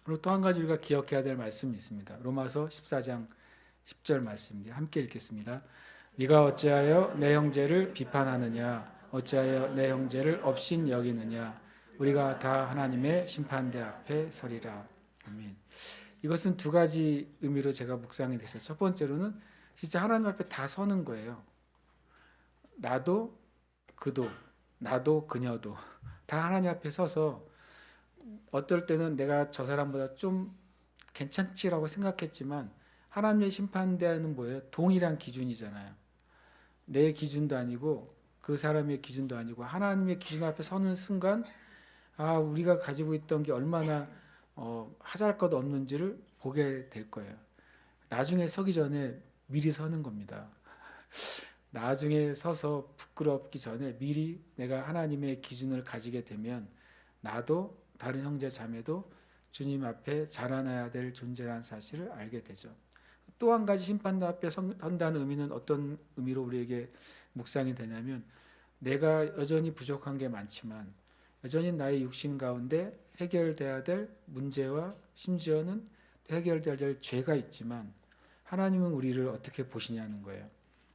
그리고 또 한 가지 우리가 기억해야 될 말씀이 있습니다. 로마서 14장 10절 말씀입니다. 함께 읽겠습니다. 네가 어찌하여 내 형제를 비판하느냐? 어찌하여 내 형제를 업신 여기느냐? 우리가 다 하나님의 심판대 앞에 서리라. 아멘. 이것은 두 가지 의미로 제가 묵상이 됐어요. 첫 번째로는 진짜 하나님 앞에 다 서는 거예요. 나도 그도, 나도 그녀도 다 하나님 앞에 서서 어떨 때는 내가 저 사람보다 좀 괜찮지라고 생각했지만 하나님의 심판대는 뭐예요? 동일한 기준이잖아요. 내 기준도 아니고 그 사람의 기준도 아니고 하나님의 기준 앞에 서는 순간 우리가 가지고 있던 게 얼마나 하잘것 없는지를 보게 될 거예요. 나중에 서기 전에 미리 서는 겁니다. 나중에 서서 부끄럽기 전에 미리 내가 하나님의 기준을 가지게 되면 나도 다른 형제 자매도 주님 앞에 자라나야 될 존재라는 사실을 알게 되죠. 또 한 가지 심판대 앞에 선다는 의미는 어떤 의미로 우리에게 묵상이 되냐면 내가 여전히 부족한 게 많지만 여전히 나의 육신 가운데 해결돼야 될 문제와 심지어는 해결돼야 될 죄가 있지만 하나님은 우리를 어떻게 보시냐는 거예요.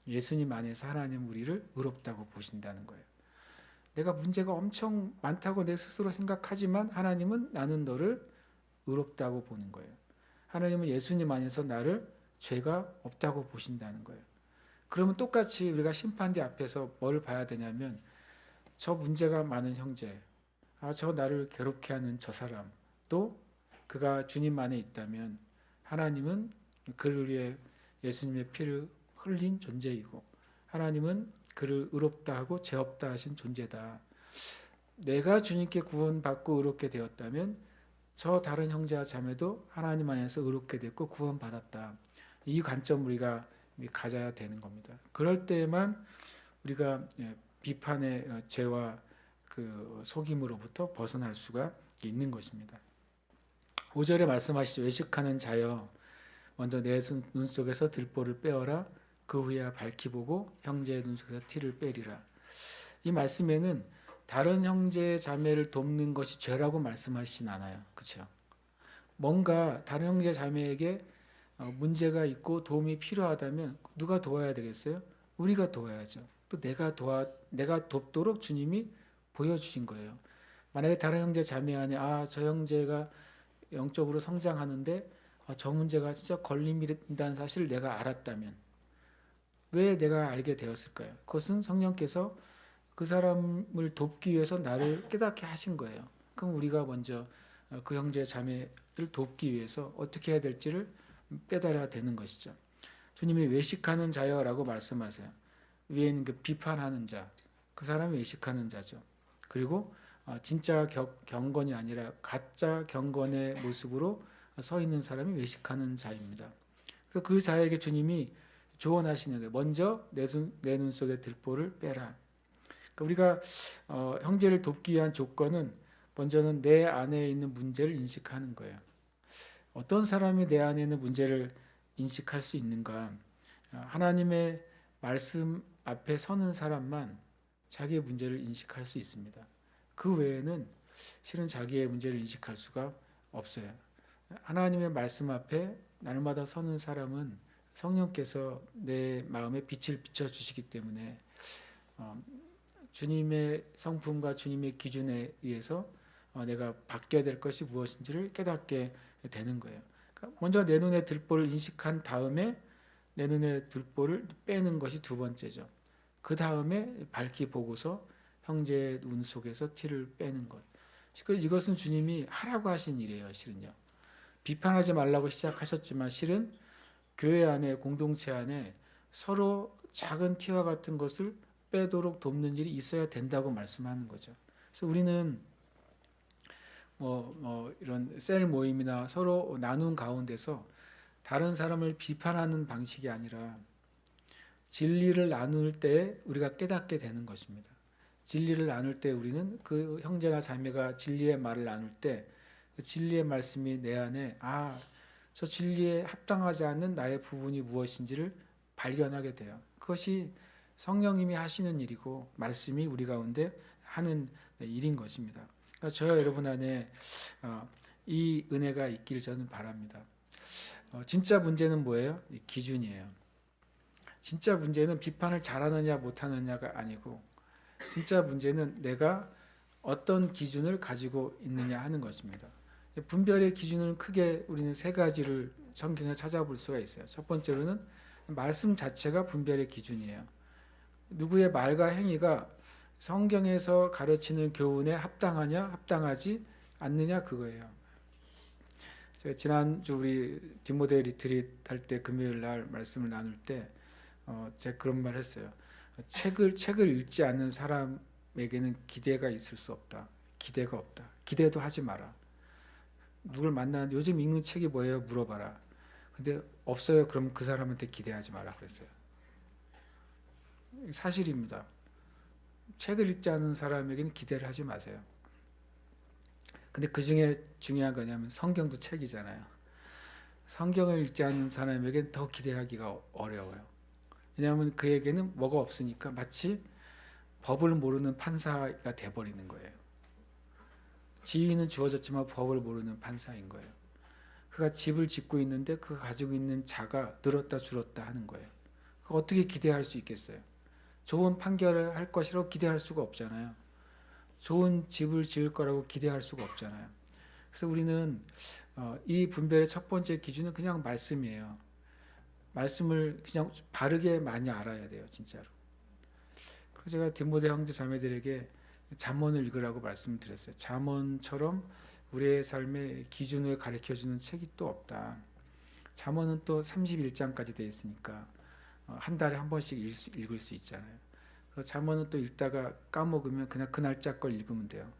예수님 안에서 하나님은 우리를 의롭다고 보신다는 거예요. 내가 문제가 엄청 많다고 내 스스로 생각하지만 하나님은 나는 너를 의롭다고 보는 거예요. 하나님은 예수님 안에서 나를 죄가 없다고 보신다는 거예요. 그러면 똑같이 우리가 심판대 앞에서 뭘 봐야 되냐면 저 문제가 많은 형제, 저 나를 괴롭게 하는 저 사람, 또 그가 주님 안에 있다면 하나님은 그를 위해 예수님의 피를 흘린 존재이고 하나님은 그를 의롭다 하고 죄 없다 하신 존재다. 내가 주님께 구원받고 의롭게 되었다면 저 다른 형제와 자매도 하나님 안에서 의롭게 됐고 구원받았다. 이 관점 우리가 가져야 되는 겁니다. 그럴 때만 우리가 비판의 죄와 그 속임으로부터 벗어날 수가 있는 것입니다. 5절에 말씀하시죠. 외식하는 자여 먼저 내 눈 속에서 들보를 빼어라. 그 후에 밝히 보고 형제의 눈 속에서 티를 빼리라. 이 말씀에는 다른 형제 자매를 돕는 것이 죄라고 말씀하시진 않아요. 그렇죠? 뭔가 다른 형제 자매에게 문제가 있고 도움이 필요하다면 누가 도와야 되겠어요? 우리가 도와야죠. 또 내가 돕도록 주님이 보여주신 거예요. 만약에 다른 형제 자매 안에 저 형제가 영적으로 성장하는데 저 문제가 진짜 걸림이 된다는 사실을 내가 알았다면 왜 내가 알게 되었을까요? 그것은 성령께서 그 사람을 돕기 위해서 나를 깨닫게 하신 거예요. 그럼 우리가 먼저 그 형제 자매를 돕기 위해서 어떻게 해야 될지를 깨달아야 되는 것이죠. 주님이 외식하는 자여라고 말씀하세요. 위에는 그 비판하는 자, 그 사람이 외식하는 자죠. 그리고 진짜 경건이 아니라 가짜 경건의 모습으로 서 있는 사람이 외식하는 자입니다. 그래서 그 자에게 주님이 조언하시는 거예요. 먼저 내 눈 속에 들보를 빼라. 그러니까 우리가 형제를 돕기 위한 조건은 먼저는 내 안에 있는 문제를 인식하는 거예요. 어떤 사람이 내 안에 있는 문제를 인식할 수 있는가? 하나님의 말씀 앞에 서는 사람만 자기의 문제를 인식할 수 있습니다. 그 외에는 실은 자기의 문제를 인식할 수가 없어요. 하나님의 말씀 앞에 날마다 서는 사람은 성령께서 내 마음에 빛을 비춰주시기 때문에 주님의 성품과 주님의 기준에 의해서 내가 바뀌어야 될 것이 무엇인지를 깨닫게 되는 거예요. 그러니까 먼저 내 눈에 들보를 인식한 다음에 내 눈에 들보를 빼는 것이 두 번째죠. 그 다음에 밝히 보고서 형제의 눈 속에서 티를 빼는 것. 이것은 주님이 하라고 하신 일이에요. 실은요. 비판하지 말라고 시작하셨지만 실은 교회 안에 공동체 안에 서로 작은 티와 같은 것을 빼도록 돕는 일이 있어야 된다고 말씀하는 거죠. 그래서 우리는 이런 셀 모임이나 서로 나눈 가운데서 다른 사람을 비판하는 방식이 아니라 진리를 나눌 때 우리가 깨닫게 되는 것입니다. 진리를 나눌 때 우리는 그 형제나 자매가 진리의 말을 나눌 때 그 진리의 말씀이 내 안에 저 진리에 합당하지 않는 나의 부분이 무엇인지를 발견하게 돼요. 그것이 성령님이 하시는 일이고 말씀이 우리 가운데 하는 일인 것입니다. 그러니까 저와 여러분 안에 이 은혜가 있기를 저는 바랍니다. 진짜 문제는 뭐예요? 기준이에요. 진짜 문제는 비판을 잘하느냐 못하느냐가 아니고 진짜 문제는 내가 어떤 기준을 가지고 있느냐 하는 것입니다. 분별의 기준은 크게 우리는 세 가지를 성경에 찾아볼 수가 있어요. 첫 번째로는 말씀 자체가 분별의 기준이에요. 누구의 말과 행위가 성경에서 가르치는 교훈에 합당하냐 합당하지 않느냐 그거예요. 제가 지난주 우리 디모데 리트릿 할 때 금요일 날 말씀을 나눌 때 제가 그런 말 했어요. 책을 읽지 않는 사람에게는 기대가 있을 수 없다. 기대가 없다. 기대도 하지 마라. 누굴 만나는데 요즘 읽는 책이 뭐예요? 물어봐라. 근데 없어요. 그럼 그 사람한테 기대하지 마라 그랬어요. 사실입니다. 책을 읽지 않는 사람에게는 기대를 하지 마세요. 근데 그 중에 중요한 거냐면 성경도 책이잖아요. 성경을 읽지 않는 사람에게는 더 기대하기가 어려워요. 왜냐하면 그에게는 뭐가 없으니까 마치 법을 모르는 판사가 돼버리는 거예요. 지위는 주어졌지만 법을 모르는 판사인 거예요. 그가 집을 짓고 있는데 그가 가지고 있는 자가 늘었다 줄었다 하는 거예요. 그거 어떻게 기대할 수 있겠어요? 좋은 판결을 할 것이라고 기대할 수가 없잖아요. 좋은 집을 지을 거라고 기대할 수가 없잖아요. 그래서 우리는 이 분별의 첫 번째 기준은 그냥 말씀이에요. 말씀을 그냥 바르게 많이 알아야 돼요, 진짜로. 그래서 제가 디모데 형제 자매들에게 잠언을 읽으라고 말씀드렸어요. 잠언처럼 우리의 삶의 기준을 가르쳐주는 책이 또 없다. 잠언은 또 31장까지 되어 있으니까 한 달에 한 번씩 읽을 수 있잖아요. 잠언은 또 읽다가 까먹으면 그냥 그 날짜 걸 읽으면 돼요.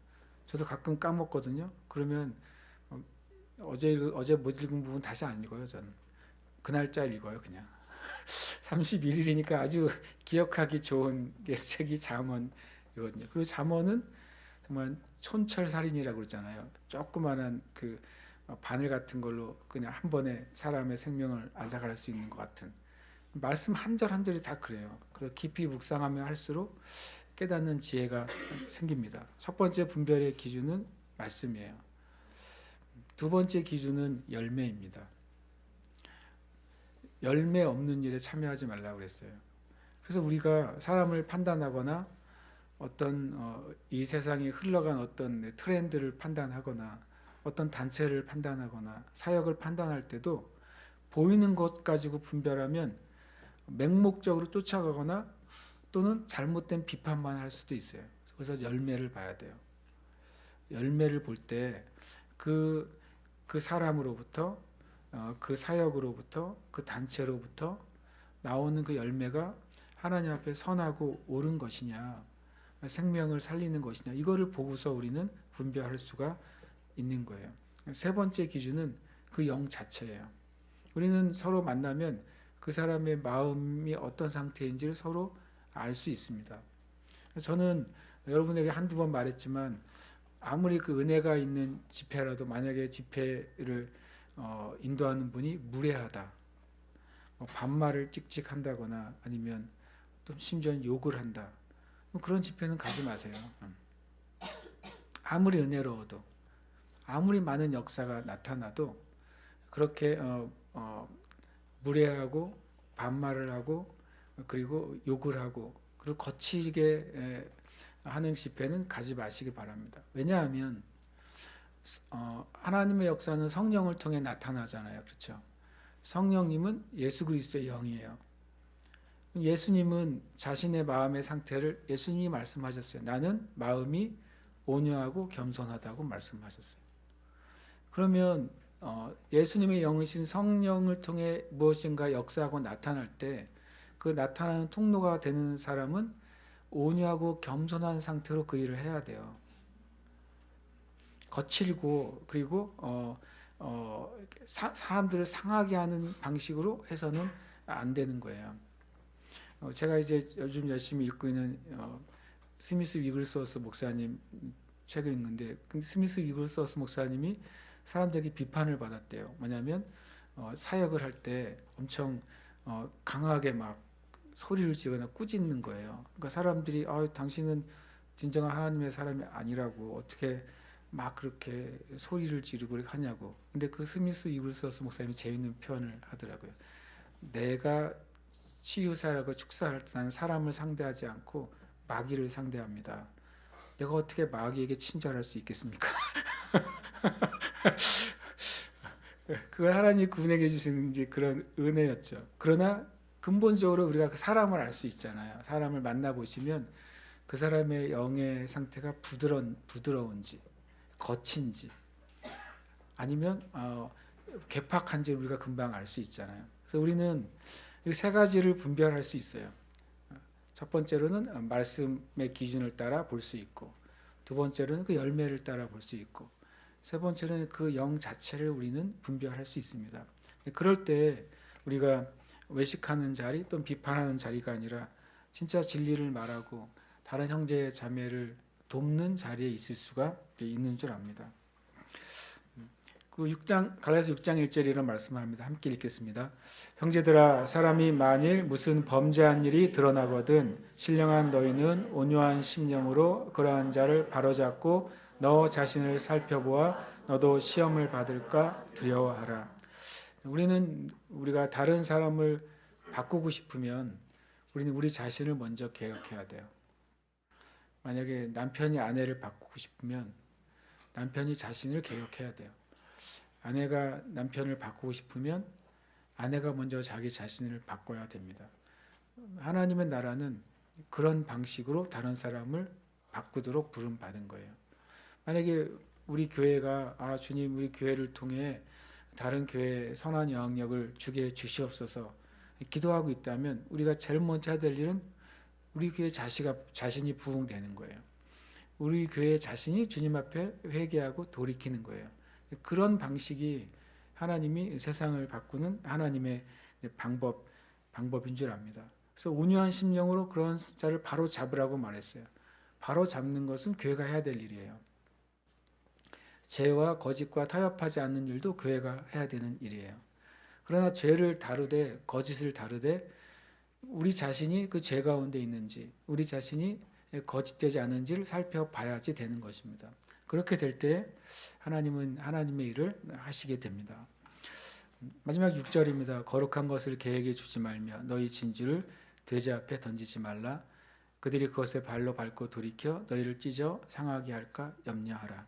저도 가끔 까먹거든요. 그러면 어제 못 읽은 부분 다시 안 읽어요. 저는 그 날짜 읽어요. 그냥 31일이니까 아주 기억하기 좋은 책이 잠언이거든요. 그리고 잠언은 정말 촌철살인이라고 그러잖아요. 조그만한 그 바늘 같은 걸로 그냥 한 번에 사람의 생명을 앗아갈 수 있는 것 같은 말씀 한 절 한 절이 다 그래요. 그래서 깊이 묵상하면 할수록 깨닫는 지혜가 생깁니다. 첫 번째 분별의 기준은 말씀이에요. 두 번째 기준은 열매입니다. 열매 없는 일에 참여하지 말라고 그랬어요. 그래서 우리가 사람을 판단하거나 어떤 이 세상이 흘러간 어떤 트렌드를 판단하거나 어떤 단체를 판단하거나 사역을 판단할 때도 보이는 것 가지고 분별하면 맹목적으로 쫓아가거나 또는 잘못된 비판만 할 수도 있어요. 그래서 열매를 봐야 돼요. 열매를 볼 때 그 사람으로부터 그 사역으로부터 그 단체로부터 나오는 그 열매가 하나님 앞에 선하고 옳은 것이냐 생명을 살리는 것이냐 이거를 보고서 우리는 분별할 수가 있는 거예요. 세 번째 기준은 그 영 자체예요. 우리는 서로 만나면 그 사람의 마음이 어떤 상태인지를 서로 알 수 있습니다. 저는 여러분에게 한두 번 말했지만 아무리 그 은혜가 있는 집회라도 만약에 집회를 인도하는 분이 무례하다, 반말을 찍찍한다거나 아니면 또 심지어 욕을 한다, 그런 집회는 가지 마세요. 아무리 은혜로워도 아무리 많은 역사가 나타나도 그렇게 무례하고 반말을 하고 그리고 욕을 하고 그리고 거칠게 하는 집회는 가지 마시기 바랍니다. 왜냐하면 하나님의 역사는 성령을 통해 나타나잖아요. 그렇죠? 성령님은 예수 그리스도의 영이에요. 예수님은 자신의 마음의 상태를 예수님이 말씀하셨어요. 나는 마음이 온유하고 겸손하다고 말씀하셨어요. 그러면 예수님의 영이신 성령을 통해 무엇인가 역사하고 나타날 때 그 나타나는 통로가 되는 사람은 온유하고 겸손한 상태로 그 일을 해야 돼요. 거칠고 그리고 사람들을 상하게 하는 방식으로 해서는 안 되는 거예요. 제가 이제 요즘 열심히 읽고 있는 스미스 위글스워스 목사님 책을 읽는데 스미스 위글스워스 목사님이 사람들에게 비판을 받았대요. 뭐냐면 사역을 할 때 엄청 강하게 막 소리를 지거나 꾸짖는 거예요. 그러니까 사람들이 당신은 진정한 하나님의 사람이 아니라고 어떻게 막 그렇게 소리를 지르고 하냐고. 근데 그 스미스 이글스워스 목사님이 재밌는 표현을 하더라고요. 내가 치유사라고 축사할 때 나는 사람을 상대하지 않고 마귀를 상대합니다. 내가 어떻게 마귀에게 친절할 수 있겠습니까? 그건 하나님이 그분에게 주신 이제 그런 은혜였죠. 그러나 근본적으로 우리가 그 사람을 알 수 있잖아요. 사람을 만나보시면 그 사람의 영의 상태가 부드러운지, 거친지, 아니면 괴팍한지 우리가 금방 알 수 있잖아요. 그래서 우리는 이 세 가지를 분별할 수 있어요. 첫 번째로는 말씀의 기준을 따라 볼 수 있고, 두 번째로는 그 열매를 따라 볼 수 있고, 세 번째는 그 영 자체를 우리는 분별할 수 있습니다. 그럴 때 우리가 외식하는 자리 또는 비판하는 자리가 아니라 진짜 진리를 말하고 다른 형제 자매를 돕는 자리에 있을 수가 있는 줄 압니다. 그 갈라디아서 6장 1절에 이런 말씀을 합니다. 함께 읽겠습니다. 형제들아, 사람이 만일 무슨 범죄한 일이 드러나거든 신령한 너희는 온유한 심령으로 그러한 자를 바로잡고 너 자신을 살펴보아 너도 시험을 받을까 두려워하라. 우리가 다른 사람을 바꾸고 싶으면 우리는 우리 자신을 먼저 개혁해야 돼요. 만약에 남편이 아내를 바꾸고 싶으면 남편이 자신을 개혁해야 돼요. 아내가 남편을 바꾸고 싶으면 아내가 먼저 자기 자신을 바꿔야 됩니다. 하나님의 나라는 그런 방식으로 다른 사람을 바꾸도록 부름받은 거예요. 만약에 우리 교회가 주님 우리 교회를 통해 다른 교회에 선한 영향력을 주게 주시옵소서 기도하고 있다면 우리가 제일 먼저 해야 될 일은 우리 교회 자신이 부흥되는 거예요. 우리 교회 자신이 주님 앞에 회개하고 돌이키는 거예요. 그런 방식이 하나님이 세상을 바꾸는 하나님의 방법인 줄 압니다. 그래서 온유한 심령으로 그런 자를 바로 잡으라고 말했어요. 바로 잡는 것은 교회가 해야 될 일이에요. 죄와 거짓과 타협하지 않는 일도 교회가 해야 되는 일이에요. 그러나 죄를 다루되 거짓을 다루되 우리 자신이 그 죄 가운데 있는지 우리 자신이 거짓되지 않은지를 살펴봐야지 되는 것입니다. 그렇게 될 때 하나님은 하나님의 일을 하시게 됩니다. 마지막 6절입니다. 거룩한 것을 계획에 주지 말며 너희 진주를 돼지 앞에 던지지 말라. 그들이 그것에 발로 밟고 돌이켜 너희를 찢어 상하게 할까 염려하라.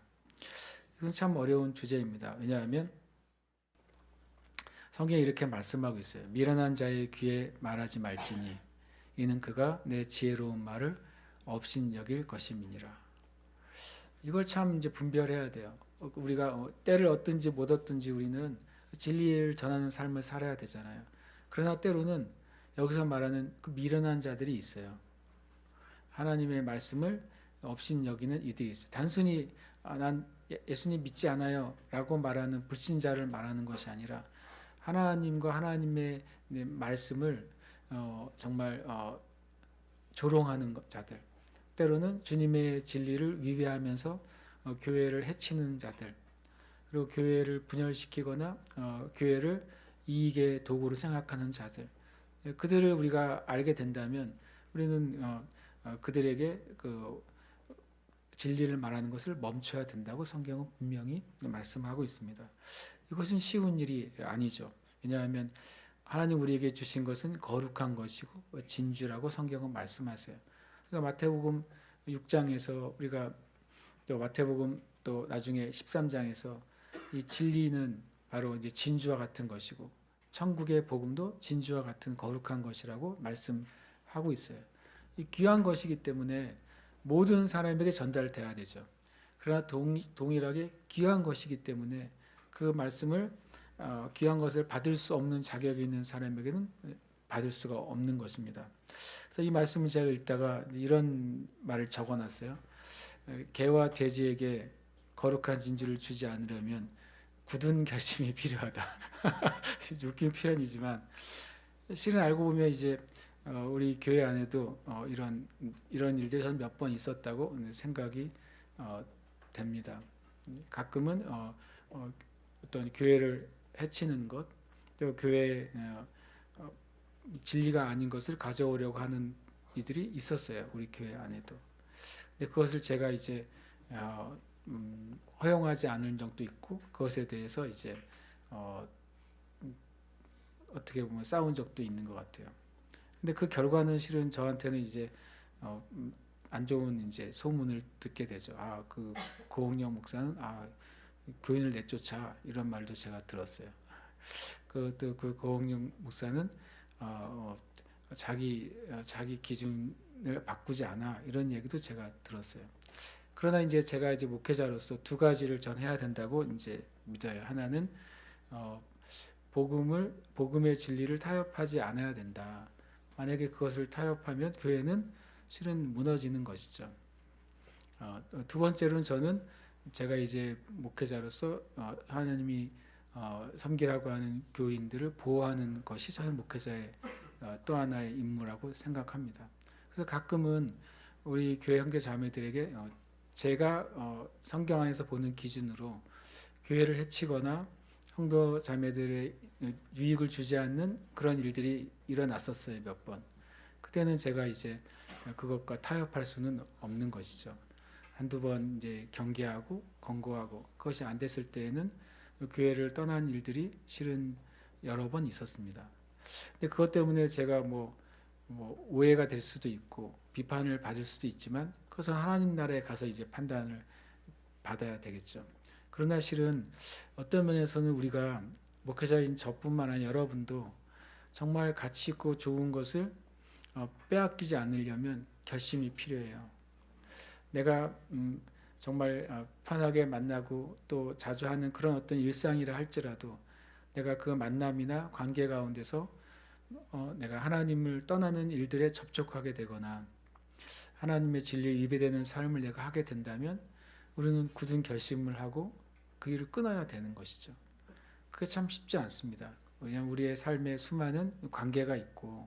이건 참 어려운 주제입니다. 왜냐하면 성경에 이렇게 말씀하고 있어요. 미련한 자의 귀에 말하지 말지니 이는 그가 내 지혜로운 말을 업신여길 것임이니라. 이걸 참 이제 분별해야 돼요. 우리가 때를 얻든지 못 얻든지 우리는 진리를 전하는 삶을 살아야 되잖아요. 그러나 때로는 여기서 말하는 그 미련한 자들이 있어요. 하나님의 말씀을 업신여기는 이들이 있어요. 단순히 난 예수님 믿지 않아요 라고 말하는 불신자를 말하는 것이 아니라 하나님과 하나님의 말씀을 정말 조롱하는 자들, 때로는 주님의 진리를 위배하면서 교회를 해치는 자들, 그리고 교회를 분열시키거나 교회를 이익의 도구로 생각하는 자들, 그들을 우리가 알게 된다면 우리는 그들에게 그 진리를 말하는 것을 멈춰야 된다고 성경은 분명히 말씀하고 있습니다. 이것은 쉬운 일이 아니죠. 왜냐하면 하나님 우리에게 주신 것은 거룩한 것이고 진주라고 성경은 말씀하세요. 그러니까 마태복음 6장에서 우리가 또 마태복음 또 나중에 13장에서 이 진리는 바로 이제 진주와 같은 것이고 천국의 복음도 진주와 같은 거룩한 것이라고 말씀하고 있어요. 이 귀한 것이기 때문에 모든 사람에게 전달돼야 되죠. 그러나 동일하게 귀한 것이기 때문에 그 말씀을 귀한 것을 받을 수 없는 자격이 있는 사람에게는 받을 수가 없는 것입니다. 그래서 이 말씀을 제가 읽다가 이런 말을 적어놨어요. 개와 돼지에게 거룩한 진주를 주지 않으려면 굳은 결심이 필요하다. 웃긴 표현이지만 실은 알고 보면 이제 우리 교회 안에도 이런 일들이 전 몇 번 있었다고 생각이 됩니다. 가끔은 어떤 교회를 해치는 것, 또 교회 진리가 아닌 것을 가져오려고 하는 이들이 있었어요. 우리 교회 안에도. 근데 그것을 제가 이제 허용하지 않을 적도 있고, 그것에 대해서 이제 어떻게 보면 싸운 적도 있는 것 같아요. 근데 그 결과는 실은 저한테는 이제 안 좋은 이제 소문을 듣게 되죠. 그 고흥영 목사는 교인을 내쫓아, 이런 말도 제가 들었어요. 그 고흥영 목사는 자기 기준을 바꾸지 않아, 이런 얘기도 제가 들었어요. 그러나 이제 제가 이제 목회자로서 두 가지를 전 해야 된다고 이제 믿어요. 하나는 복음의 진리를 타협하지 않아야 된다. 만약에 그것을 타협하면 교회는 실은 무너지는 것이죠. 두 번째로는 저는 제가 이제 목회자로서 하나님이 섬기라고 하는 교인들을 보호하는 것이 저는 목회자의 또 하나의 임무라고 생각합니다. 그래서 가끔은 우리 교회 형제 자매들에게 제가 성경 안에서 보는 기준으로 교회를 해치거나 성도 자매들의 유익을 주지 않는 그런 일들이 일어났었어요, 몇 번. 그때는 제가 이제 그것과 타협할 수는 없는 것이죠. 한두 번 이제 경계하고 권고하고, 그것이 안 됐을 때에는 교회를 떠난 일들이 실은 여러 번 있었습니다. 근데 그것 때문에 제가 뭐 오해가 될 수도 있고 비판을 받을 수도 있지만, 그것은 하나님 나라에 가서 이제 판단을 받아야 되겠죠. 그러나 실은 어떤 면에서는 우리가 목회자인 저뿐만 아니라 여러분도 정말 가치 있고 좋은 것을 빼앗기지 않으려면 결심이 필요해요. 내가 정말 편하게 만나고 또 자주 하는 그런 어떤 일상이라 할지라도, 내가 그 만남이나 관계 가운데서 내가 하나님을 떠나는 일들에 접촉하게 되거나 하나님의 진리에 위배되는 삶을 내가 하게 된다면, 우리는 굳은 결심을 하고 그 일을 끊어야 되는 것이죠. 그게 참 쉽지 않습니다. 왜냐하면 우리의 삶에 수많은 관계가 있고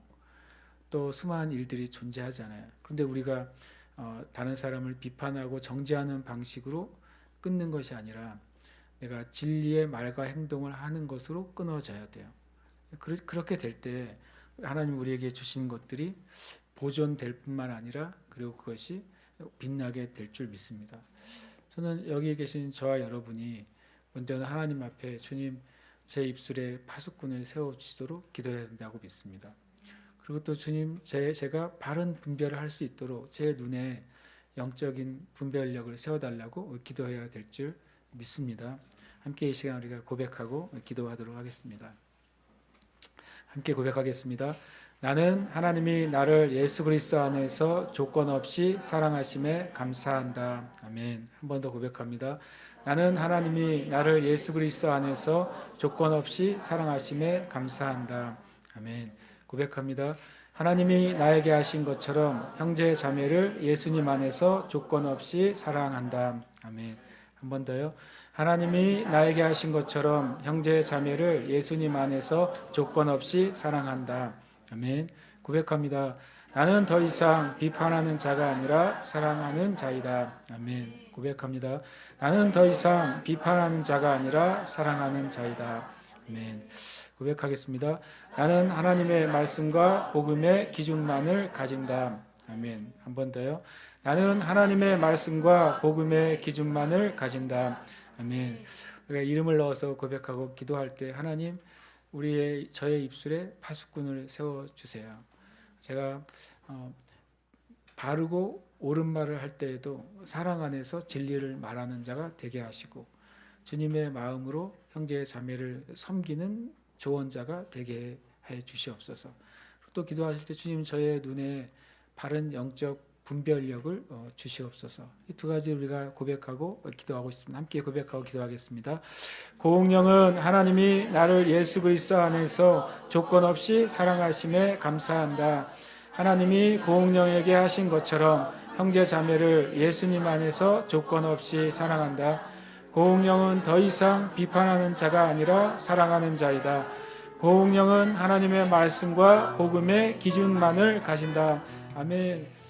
또 수많은 일들이 존재하잖아요. 그런데 우리가 다른 사람을 비판하고 정죄하는 방식으로 끊는 것이 아니라 내가 진리의 말과 행동을 하는 것으로 끊어져야 돼요. 그렇게 될 때 하나님 우리에게 주신 것들이 보존될 뿐만 아니라, 그리고 그것이 빛나게 될 줄 믿습니다. 저는 여기 계신 저와 여러분이 먼저 하나님 앞에 주님, 제 입술에 파수꾼을 세워주시도록 기도해야 된다고 믿습니다. 그리고 또 주님, 제가 바른 분별을 할 수 있도록 제 눈에 영적인 분별력을 세워달라고 기도해야 될 줄 믿습니다. 함께 이 시간 우리가 고백하고 기도하도록 하겠습니다. 함께 고백하겠습니다. 나는 하나님이 나를 예수 그리스도 안에서 조건 없이 사랑하심에 감사한다. 아멘. 한 번 더 고백합니다. 나는 하나님이 나를 예수 그리스도 안에서 조건 없이 사랑하심에 감사한다. 아멘. 고백합니다. 하나님이 나에게 하신 것처럼 형제 자매를 예수님 안에서 조건 없이 사랑한다. 아멘. 한 번 더요. 하나님이 나에게 하신 것처럼 형제 자매를 예수님 안에서 조건 없이 사랑한다. 아멘. 고백합니다. 나는 더 이상 비판하는 자가 아니라 사랑하는 자이다. 아멘. 고백합니다. 나는 더 이상 비판하는 자가 아니라 사랑하는 자이다. 아멘. 고백하겠습니다. 나는 하나님의 말씀과 복음의 기준만을 가진다. 아멘. 한 번 더요. 나는 하나님의 말씀과 복음의 기준만을 가진다. 아멘. 우리가 이름을 넣어서 고백하고 기도할 때, 하나님, 저의 입술에 파수꾼을 세워주세요. 제가 바르고 옳은 말을 할 때에도 사랑 안에서 진리를 말하는 자가 되게 하시고, 주님의 마음으로 형제 자매를 섬기는 조언자가 되게 해 주시옵소서. 또 기도하실 때 주님, 저의 눈에 바른 영적 분별력을 주시옵소서. 이 두 가지 우리가 고백하고 기도하고 있습니다. 함께 고백하고 기도하겠습니다. 고흥령은 하나님이 나를 예수 그리스도 안에서 조건 없이 사랑하심에 감사한다. 하나님이 고흥령에게 하신 것처럼 형제 자매를 예수님 안에서 조건 없이 사랑한다. 고흥령은 더 이상 비판하는 자가 아니라 사랑하는 자이다. 고흥령은 하나님의 말씀과 복음의 기준만을 가진다. 아멘.